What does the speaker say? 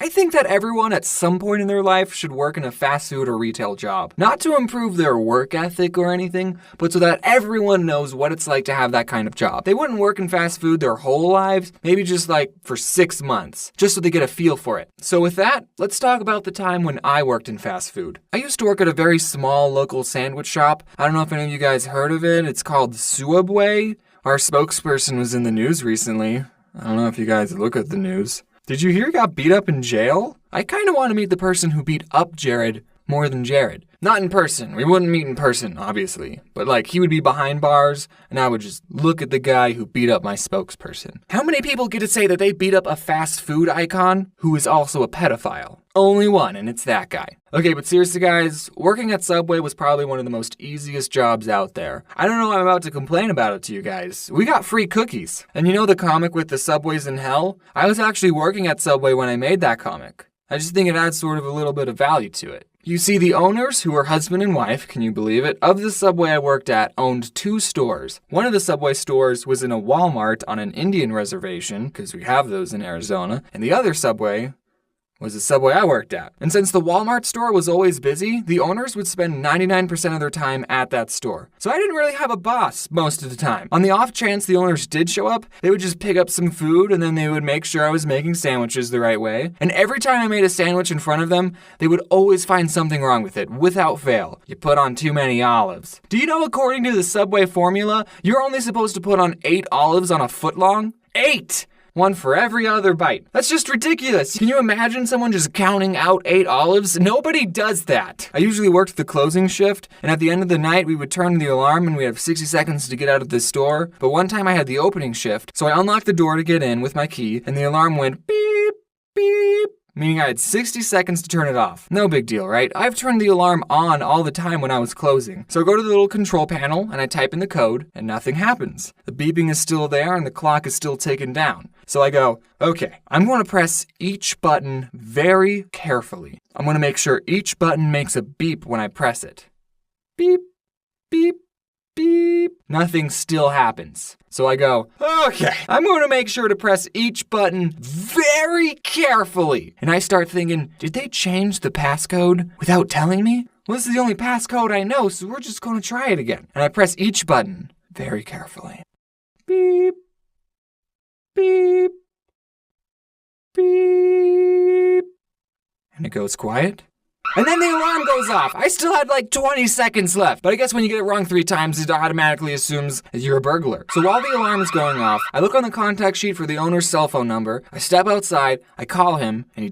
I think that everyone at some point in their life should work in a fast food or retail job. Not to improve their work ethic or anything, but so that everyone knows what it's like to have that kind of job. They wouldn't work in fast food their whole lives, maybe just like for 6 months, just so they get a feel for it. So with that, let's talk about the time when I worked in fast food. I used to work at a very small local sandwich shop. I don't know if any of you guys heard of it. It's called Subway. Our spokesperson was in the news recently. I don't know if you guys look at the news. Did you hear he got beat up in jail? I kind of want to meet the person who beat up Jared more than Jared. Not in person. We wouldn't meet in person, obviously. But like, he would be behind bars, and I would just look at the guy who beat up my spokesperson. How many people get to say that they beat up a fast food icon who is also a pedophile? Only one, and it's that guy. Okay, but seriously guys, working at Subway was probably one of the most easiest jobs out there. I don't know why I'm about to complain about it to you guys. We got free cookies. And you know the comic with the Subways in Hell? I was actually working at Subway when I made that comic. I just think it adds sort of a little bit of value to it. You see, the owners, who were husband and wife, can you believe it, of the Subway I worked at owned 2 stores. One of the Subway stores was in a Walmart on an Indian reservation, because we have those in Arizona, and the other Subway was the Subway I worked at. And since the Walmart store was always busy, the owners would spend 99% of their time at that store. So I didn't really have a boss most of the time. On the off chance the owners did show up, they would just pick up some food and then they would make sure I was making sandwiches the right way. And every time I made a sandwich in front of them, they would always find something wrong with it, without fail. You put on too many olives. Do you know, according to the Subway formula, you're only supposed to put on 8 olives on a foot long? 8! One for every other bite. That's just ridiculous. Can you imagine someone just counting out 8 olives? Nobody does that. I usually worked the closing shift, and at the end of the night, we would turn the alarm and we have 60 seconds to get out of the store. But one time I had the opening shift, so I unlocked the door to get in with my key, and the alarm went beep, beep, meaning I had 60 seconds to turn it off. No big deal, right? I've turned the alarm on all the time when I was closing. So I go to the little control panel and I type in the code and nothing happens. The beeping is still there and the clock is still ticking down. So I go, okay, I'm going to press each button very carefully. I'm going to make sure each button makes a beep when I press it. Beep, beep, beep. Nothing still happens. So I go, okay, I'm going to make sure to press each button very carefully. And I start thinking, did they change the passcode without telling me? Well, this is the only passcode I know, so we're just going to try it again. And I press each button very carefully. Beep, beep, beep. And it goes quiet. And then the alarm goes off. I still had like 20 seconds left. But I guess when you get it wrong 3 times, it automatically assumes that you're a burglar. So while the alarm is going off, I look on the contact sheet for the owner's cell phone number. I step outside, I call him, and he